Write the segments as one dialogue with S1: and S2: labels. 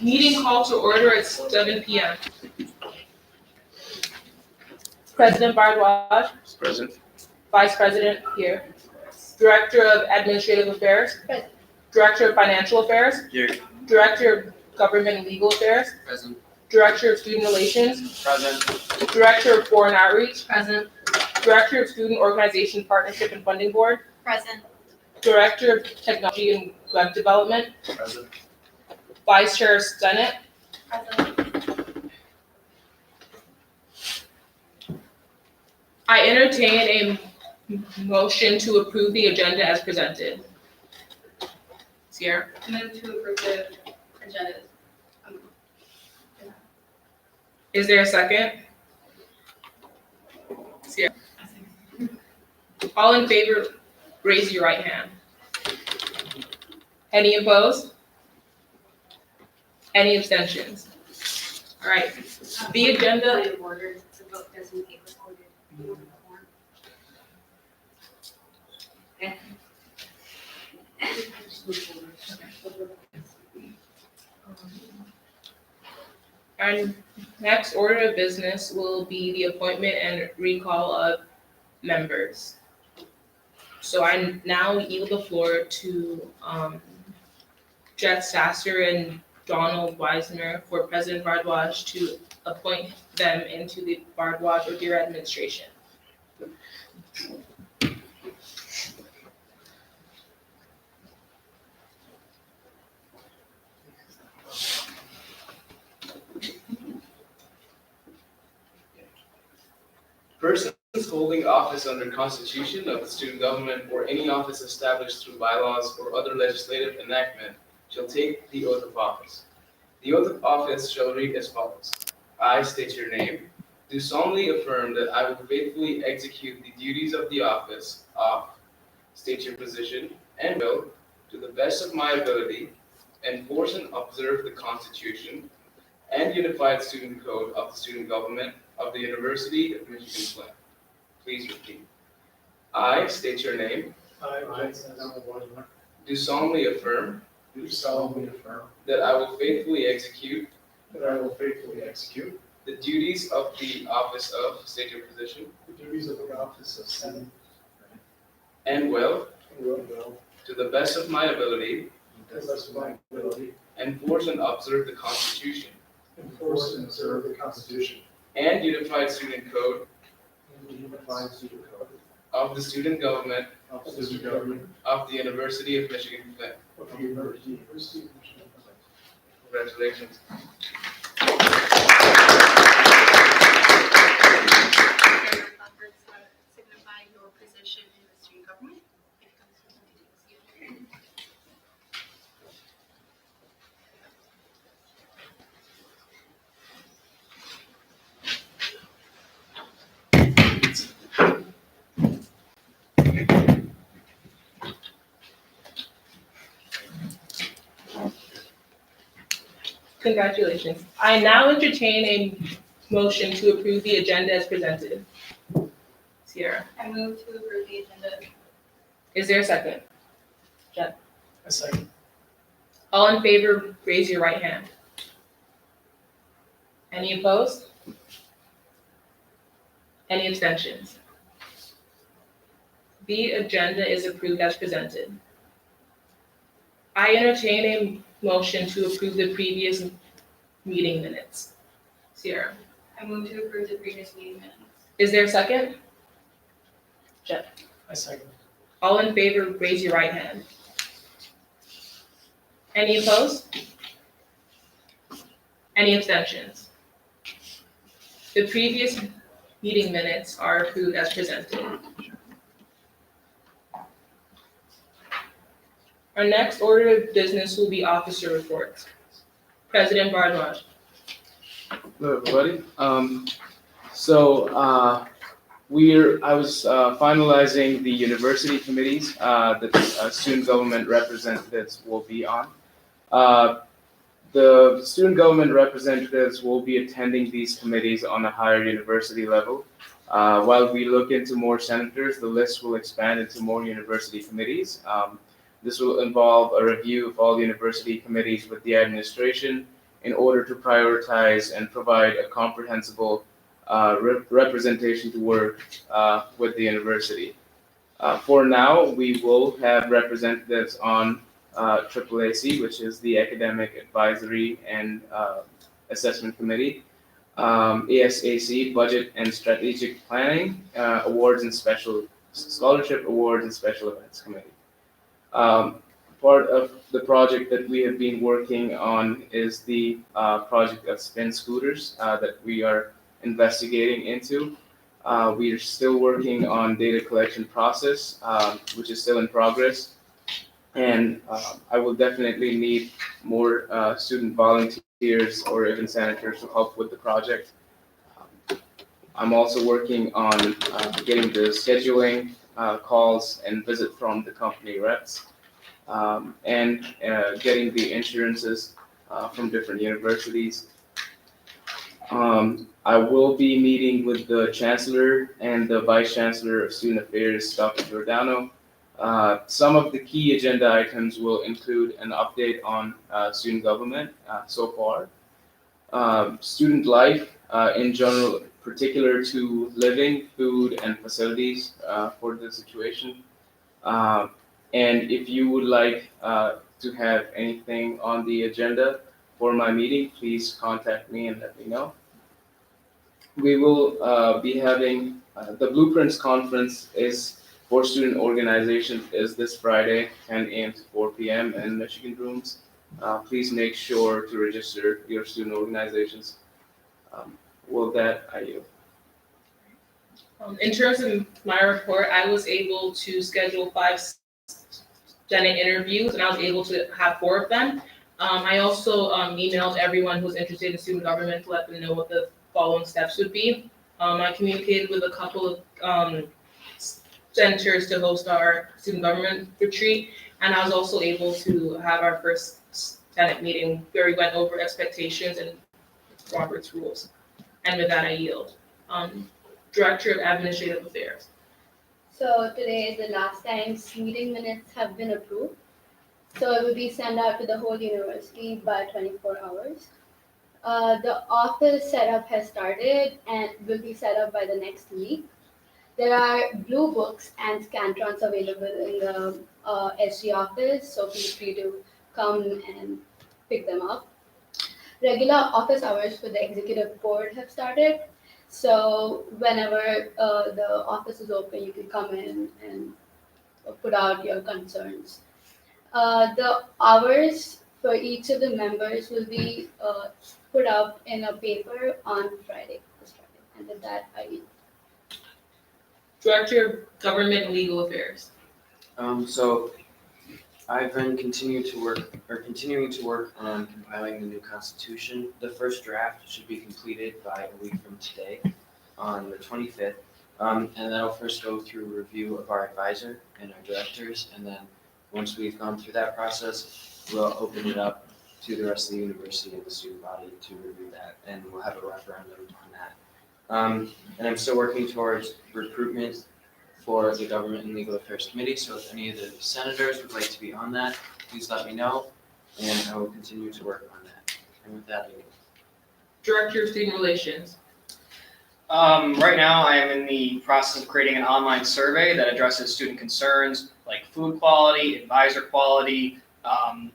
S1: Meeting called to order at 7 p.m. President Bardwaj.
S2: Present.
S1: Vice President here. Director of Administrative Affairs.
S3: Present.
S1: Director of Financial Affairs.
S2: Here.
S1: Director of Government and Legal Affairs.
S2: Present.
S1: Director of Student Relations.
S2: Present.
S1: Director of Foreign Outreach.
S3: Present.
S1: Director of Student Organization Partnership and Funding Board.
S3: Present.
S1: Director of Technology and Web Development.
S2: Present.
S1: Vice Chair Senate.
S3: Present.
S1: I entertain a motion to approve the agenda as presented. Sierra,
S3: Move to approve the agenda.
S1: is there a second? Sierra. All in favor, raise your right hand. Any opposed? Any abstentions? All right, the agenda.
S3: Point of order, the vote doesn't get recorded. Okay.
S1: Our next order of business will be the appointment and recall of members. So I now yield the floor to Jeff Sasser and Donald Weisner for President Bardwaj to appoint them into the Bardwaj or Deere administration.
S2: Persons holding office under Constitution of the student government or any office established through bylaws or other legislative enactment shall take the oath of office. The oath of office shall read as follows. I state your name. Do solemnly affirm that I will faithfully execute the duties of the office of, state your position, and will, to the best of my ability, enforce and observe the Constitution and Unified Student Code of the student government of the University of Michigan-Flint. Please repeat. I state your name.
S4: I, Donald Weisner,
S2: Do solemnly affirm
S4: do solemnly affirm
S2: that I will faithfully execute
S4: that I will faithfully execute
S2: the duties of the office of, state your position,
S4: the duties of the office of Senate
S2: and will,
S4: and will,
S2: to the best of my ability,
S4: to the best of my ability,
S2: enforce and observe the Constitution
S4: enforce and observe the Constitution
S2: and Unified Student Code
S4: and the Unified Student Code
S2: of the student government
S4: of the student government
S2: of the University of Michigan-Flint.
S4: of the University of Michigan.
S2: Congratulations.
S3: Signify your position in the student government.
S1: Congratulations. I now entertain a motion to approve the agenda as presented. Sierra,
S3: I move to approve the agenda.
S1: is there a second?
S4: A second.
S1: All in favor, raise your right hand. Any opposed? Any abstentions? The agenda is approved as presented. I entertain a motion to approve the previous meeting minutes. Sierra,
S3: I move to approve the previous meeting minutes.
S1: is there a second?
S4: A second.
S1: All in favor, raise your right hand. Any opposed? Any abstentions? The previous meeting minutes are approved as presented. Our next order of business will be officer reports. President Bardwaj.
S2: Hello, everybody. I was finalizing the university committees that student government representatives will be on. The student government representatives will be attending these committees on a higher university level. While we look into more senators, the list will expand into more university committees. This will involve a review of all university committees with the administration in order to prioritize and provide a comprehensible representation to work with the university. For now, we will have representatives on AAAC, which is the Academic Advisory and Assessment Committee, ASAC, Budget and Strategic Planning, Awards and Special Scholarship Awards and Special Events Committee. Part of the project that we have been working on is the project of spin scooters that we are investigating into. We are still working on data collection process, which is still in progress. And I will definitely need more student volunteers or even senators to help with the project. I'm also working on getting the scheduling calls and visit from the company reps, and getting the insurances from different universities. I will be meeting with the Chancellor and the Vice Chancellor of Student Affairs, Dr. Giordano. Some of the key agenda items will include an update on student government so far, student life in general, particular to living, food, and facilities for the situation. And if you would like to have anything on the agenda for my meeting, please contact me and let me know. We will be having the Blueprints Conference is for student organizations is this Friday, 10 a.m. to 4 p.m. in Michigan rooms. Please make sure to register your student organizations. With that, I yield.
S1: In terms of my report, I was able to schedule 5 Senate interviews, and I was able to have 4 of them. I also emailed everyone who's interested in student government to let them know what the following steps would be. I communicated with a couple of senators to host our student government retreat, and I was also able to have our first Senate meeting where we went over expectations and Robert's rules. And with that, I yield. Director of Administrative Affairs.
S5: So today is the last time meeting minutes have been approved. So it will be sent out to the whole university by 24 hours. The office setup has started and will be set up by the next week. There are blue books and scantrons available in the SG office, so feel free to come and pick them up. Regular office hours for the executive board have started. So whenever the office is open, you can come in and put out your concerns. The hours for each of the members will be put up in a paper on Friday, this Friday. And with that, I yield.
S1: Director of Government and Legal Affairs.
S6: So I've been continuing to work on compiling the new constitution. The first draft should be completed by a week from today, on the 25th. And that'll first go through review of our advisor and our directors, and then once we've gone through that process, we'll open it up to the rest of the university and the student body to review that, and we'll have a referendum on that. And I'm still working towards recruitment for the Government and Legal Affairs Committee, so if any of the senators would like to be on that, please let me know, and I will continue to work on that. And with that, I yield.
S1: Director of Student Relations.
S7: Right now, I am in the process of creating an online survey that addresses student concerns like food quality, advisor quality,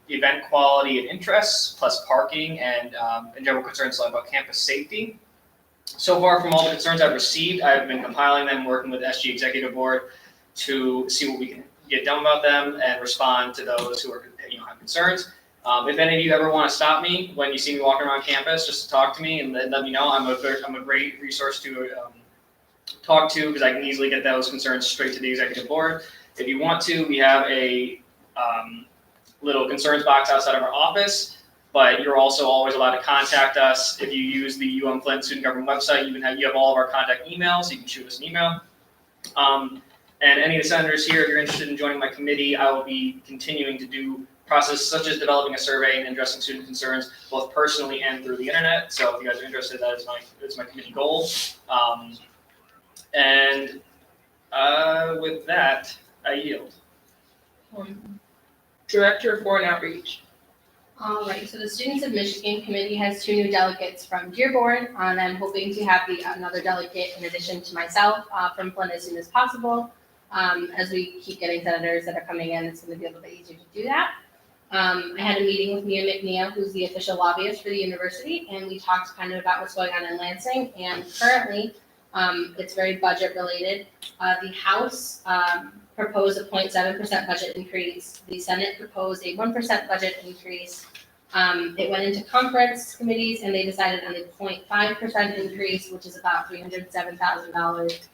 S7: event quality and interests, plus parking and general concerns about campus safety. So far, from all the concerns I've received, I've been compiling them, working with the SG Executive Board to see what we can get done about them and respond to those who are, have concerns. If any of you ever want to stop me when you see me walking around campus, just to talk to me and let me know. I'm a great resource to talk to because I can easily get those concerns straight to the executive board. If you want to, we have a little concerns box outside of our office, but you're also always allowed to contact us. If you use the Flint Student Government website, you have all of our contact emails, so you can shoot us an email. And any of the senators here, if you're interested in joining my committee, I will be continuing to do process such as developing a survey and addressing student concerns, both personally and through the internet. So if you guys are interested, that is my committee goal. With that, I yield.
S1: Director of Foreign Outreach.
S8: All right, so the Students of Michigan Committee has 2 new delegates from Dearborn, and I'm hoping to have another delegate in addition to myself from Flint as soon as possible. As we keep getting senators that are coming in, it's going to be a little bit easier to do that. I had a meeting with Mia McNeil, who's the official lobbyist for the university, and we talked kind of about what's going on in Lansing. And currently, it's very budget related. The House proposed a 0.7% budget increase. The Senate proposed a 1% budget increase. It went into conference committees and they decided on a 0.5% increase, which is about $307,000.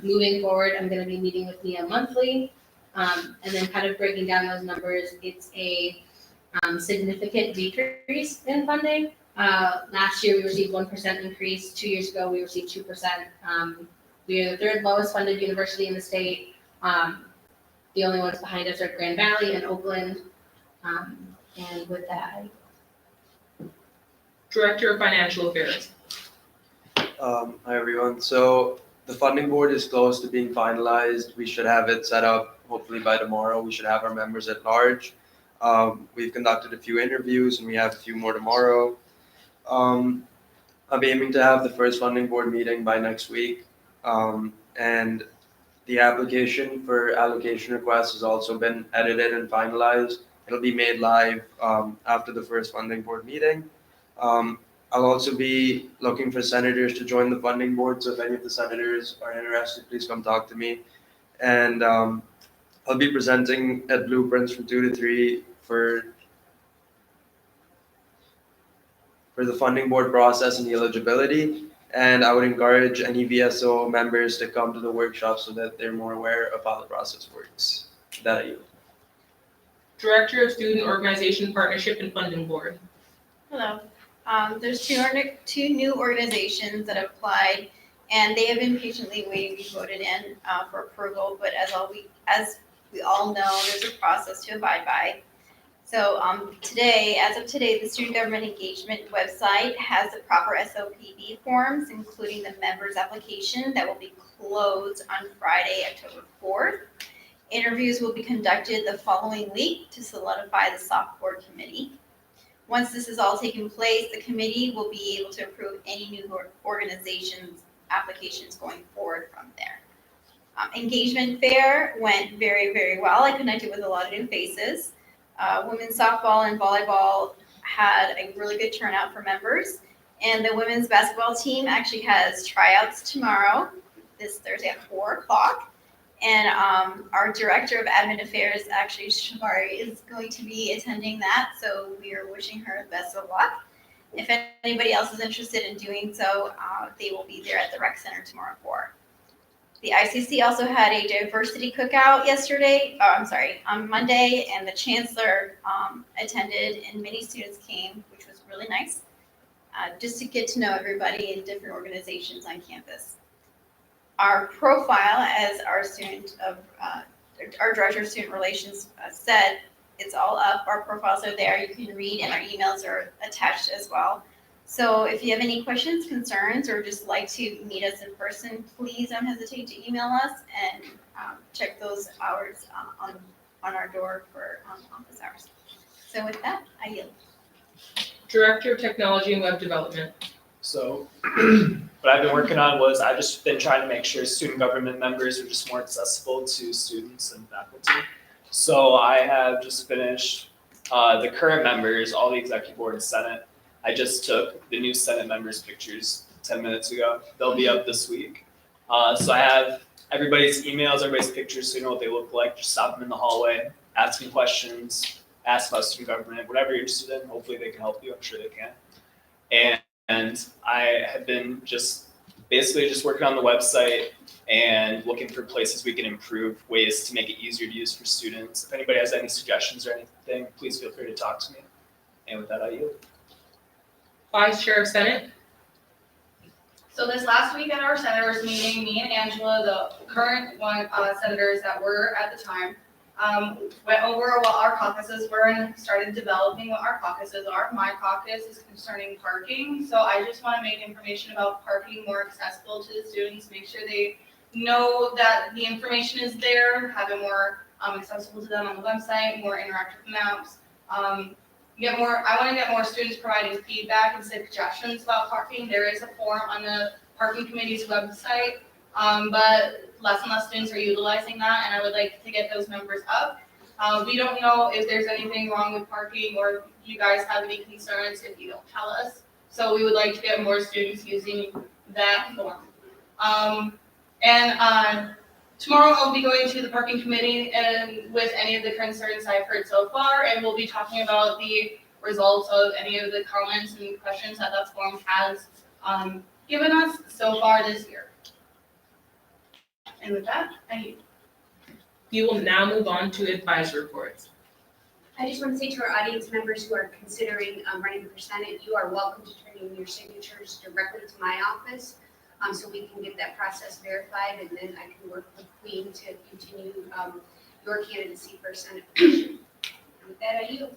S8: Moving forward, I'm gonna be meeting with Mia monthly, and then kind of breaking down those numbers. It's a significant decrease in funding. Last year, we received 1% increase. 2 years ago, we received 2%. We are the 3rd lowest funded university in the state. The only ones behind us are Grand Valley and Oakland. And with that,
S1: Director of Financial Affairs.
S9: Hi everyone. So the funding board is close to being finalized. We should have it set up hopefully by tomorrow. We should have our members at large. We've conducted a few interviews and we have a few more tomorrow. I'm aiming to have the first funding board meeting by next week. And the application for allocation requests has also been edited and finalized. It'll be made live after the first funding board meeting. I'll also be looking for senators to join the funding board, so if any of the senators are interested, please come talk to me. And I'll be presenting at blueprints from 2 to 3 for the funding board process and the eligibility. And I would encourage any VSO members to come to the workshop so that they're more aware of how the process works. That I yield.
S1: Director of Student Organization Partnership and Funding Board.
S3: Hello. There's two new organizations that have applied, and they have been patiently waiting to be voted in for approval. But as we all know, there's a process to abide by. So as of today, the Student Government Engagement website has the proper SOPD forms, including the members' application that will be closed on Friday, October 4th. Interviews will be conducted the following week to solidify the soft board committee. Once this is all taking place, the committee will be able to approve any new organizations' applications going forward from there. Engagement fair went very, very well. I connected with a lot of new faces. Women's softball and volleyball had a really good turnout for members. And the women's basketball team actually has tryouts tomorrow, this Thursday at 4 o'clock. And our Director of Admin Affairs, actually, Shari, is going to be attending that. So we are wishing her the best of luck. If anybody else is interested in doing so, they will be there at the rec center tomorrow at 4. The ICC also had a diversity cookout on Monday, and the chancellor attended, and many students came, which was really nice, just to get to know everybody in different organizations on campus. Our profile, as our Director of Student Relations said, it's all up. Our profiles are there. You can read, and our emails are attached as well. So if you have any questions, concerns, or just like to meet us in person, please don't hesitate to email us and check those hours on our door for office hours. So with that, I yield.
S1: Director of Technology and Web Development.
S10: So what I've been working on was I've just been trying to make sure student government members are just more accessible to students and faculty. So I have just finished the current members, all the executive board and Senate. I just took the new Senate members' pictures 10 minutes ago. They'll be up this week. So I have everybody's emails, everybody's pictures, so you know what they look like. Just stop them in the hallway, ask them questions, ask about student government, whatever you're interested in. Hopefully they can help you. I'm sure they can. And I have been basically just working on the website and looking for places we can improve, ways to make it easier to use for students. If anybody has any suggestions or anything, please feel free to talk to me. And with that, I yield.
S1: Vice Chair of Senate.
S11: So this last week at our senators meeting, me and Angela, the current senators that were at the time, went over what our caucuses were and started developing what our caucuses are. My caucus is concerning parking, so I just want to make information about parking more accessible to the students, make sure they know that the information is there, have it more accessible to them on the website, more interactive maps, I want to get more students providing feedback and suggestions about parking. There is a form on the parking committee's website, but less and less students are utilizing that, and I would like to get those numbers up. We don't know if there's anything wrong with parking or if you guys have any concerns if you don't tell us. So we would like to get more students using that form. Tomorrow I'll be going to the parking committee and with any of the concerns I've heard so far, and we'll be talking about the results of any of the comments and questions that form has given us so far this year. And with that,
S1: We will now move on to advisory reports.
S12: I just want to say to our audience members who are considering running for Senate, you are welcome to turn in your signatures directly to my office, so we can get that process verified, and then I can work with Queen to continue your candidacy for Senate position. And with that, I yield.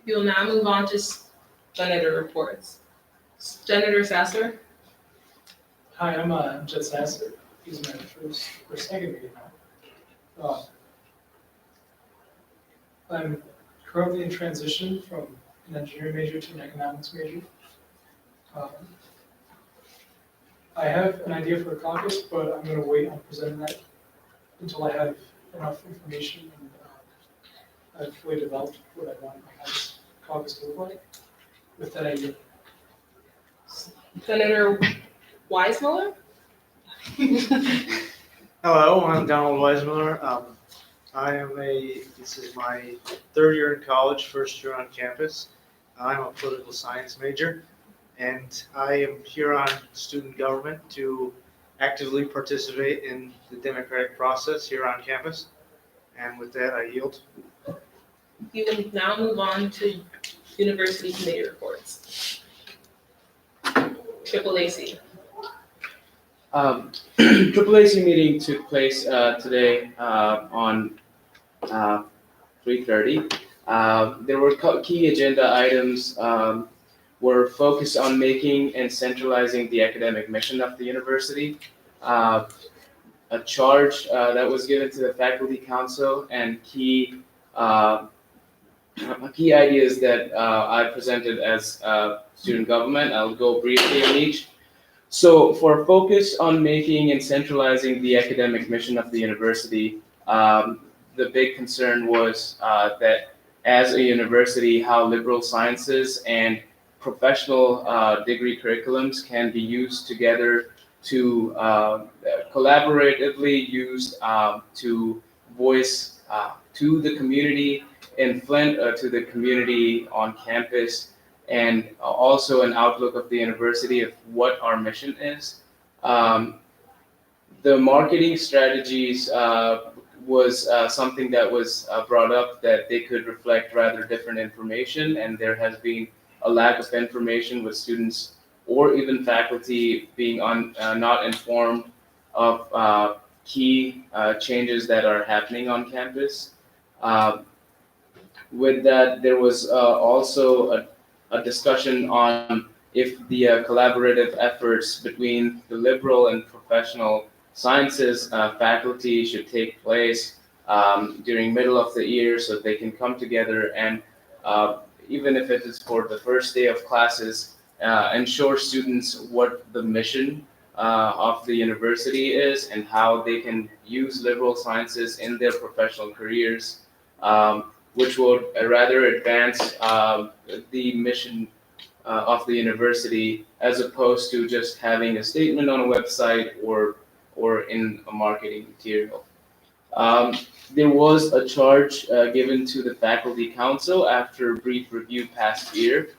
S1: We will now move on to senator reports. Senator Sasser?
S4: Hi, I'm Jed Sasser. This is my first or second meeting now. I'm currently in transition from an engineering major to an economics major. I have an idea for a caucus, but I'm going to wait on presenting that until I have enough information and I've fully developed what I want my caucus to look like. With that, I yield.
S1: Senator Weissmuller?
S13: Hello, I'm Donald Weismiller. This is my third year in college, first year on campus. I'm a political science major, and I am here on student government to actively participate in the democratic process here on campus. And with that, I yield.
S1: We will now move on to university committee reports. AAAC.
S6: AAAC meeting took place today on 3:30. There were key agenda items were focused on making and centralizing the academic mission of the university. A charge that was given to the faculty council and key ideas that I presented as student government. I'll go briefly on each. So for focus on making and centralizing the academic mission of the university, the big concern was that as a university, how liberal sciences and professional degree curriculums can be used together to collaboratively used to voice to the community in Flint, to the community on campus, and also an outlook of the university of what our mission is. The marketing strategies was something that was brought up, that they could reflect rather different information, and there has been a lack of information with students or even faculty being not informed of key changes that are happening on campus. With that, there was also a discussion on if the collaborative efforts between the liberal and professional sciences faculty should take place during middle of the year, so they can come together and even if it is for the first day of classes, ensure students what the mission of the university is and how they can use liberal sciences in their professional careers, which would rather advance the mission of the university as opposed to just having a statement on a website or in a marketing material. There was a charge given to the faculty council after a brief review past year.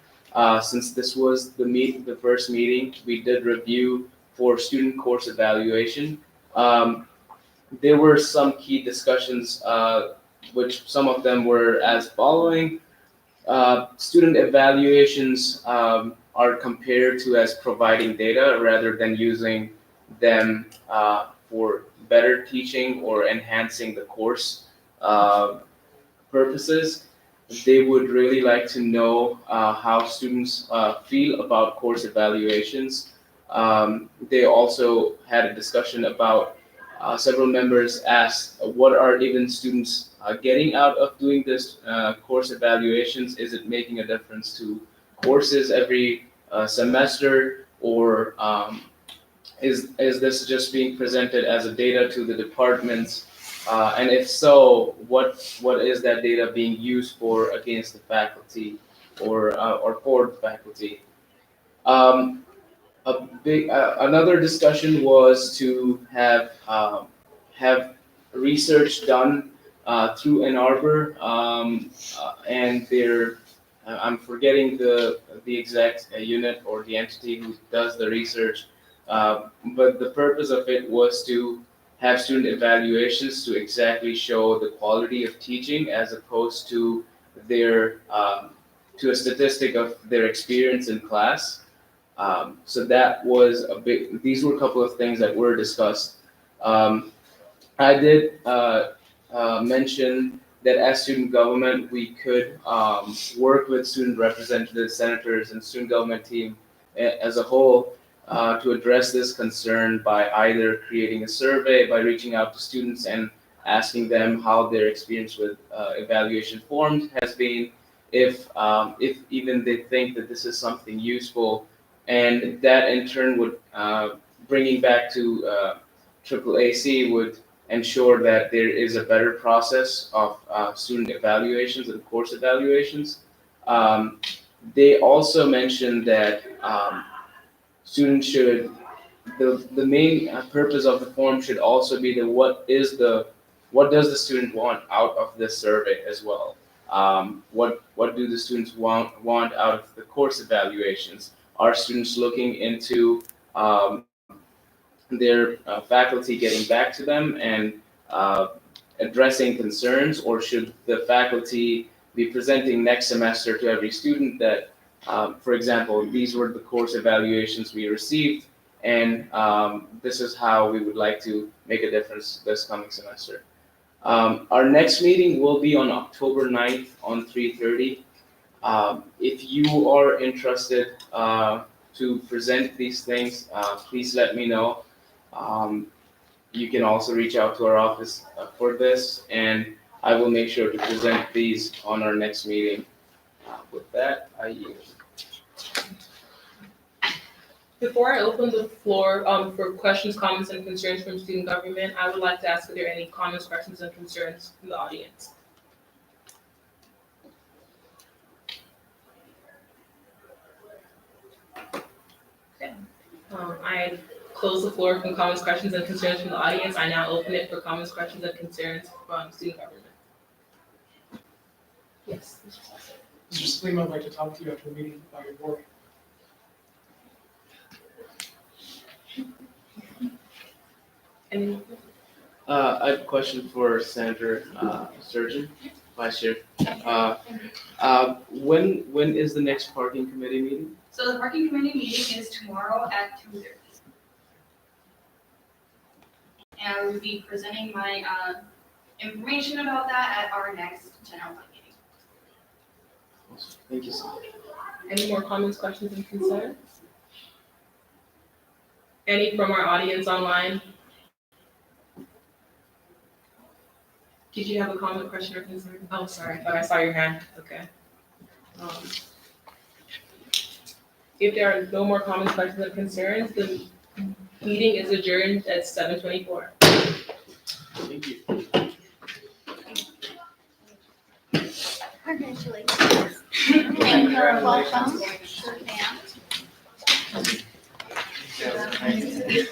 S6: Since this was the first meeting, we did review for student course evaluation. There were some key discussions, which some of them were as following. Student evaluations are compared to as providing data rather than using them for better teaching or enhancing the course purposes. They would really like to know how students feel about course evaluations. They also had a discussion about
S2: several members asked, what are even students getting out of doing this course evaluations? Is it making a difference to courses every semester, or is this just being presented as a data to the departments? And if so, what is that data being used for against the faculty or for the faculty? Another discussion was to have research done through Ann Arbor, and their I'm forgetting the exact unit or the entity who does the research, but the purpose of it was to have student evaluations to exactly show the quality of teaching as opposed to their to a statistic of their experience in class. So that was these were a couple of things that were discussed. I did mention that as student government, we could work with student representatives, senators, and student government team as a whole to address this concern by either creating a survey, by reaching out to students and asking them how their experience with evaluation forms has been, if even they think that this is something useful, and that in turn would bringing back to AAAC would ensure that there is a better process of student evaluations and course evaluations. They also mentioned that students should, the main purpose of the form should also be what does the student want out of this survey as well? What do the students want out of the course evaluations? Are students looking into their faculty getting back to them and addressing concerns, or should the faculty be presenting next semester to every student that, for example, these were the course evaluations we received, and this is how we would like to make a difference this coming semester. Our next meeting will be on October 9th on 3:30. If you are interested to present these things, please let me know. You can also reach out to our office for this, and I will make sure to present these on our next meeting. With that, I yield.
S1: Before I open the floor for questions, comments, and concerns from student government, I would like to ask if there are any comments, questions, and concerns from the audience. Okay. I close the floor from comments, questions, and concerns from the audience. I now open it for comments, questions, and concerns from student government. Yes.
S4: Mr. Salim, I'd like to talk to you after the meeting about your work.
S1: Any?
S2: I have a question for Senator Sturgeon, Vice Chair. When is the next parking committee meeting?
S11: So the parking committee meeting is tomorrow at 2:30. And I will be presenting my information about that at our next general fund meeting.
S2: Thank you so much.
S1: Any more comments, questions, and concerns? Any from our audience online? Did you have a comment, question, or concern? Oh, sorry, I thought I saw your hand. Okay. If there are no more comments, questions, and concerns, the meeting is adjourned at 7:24.
S2: Thank you.
S3: Congratulations. And welcome.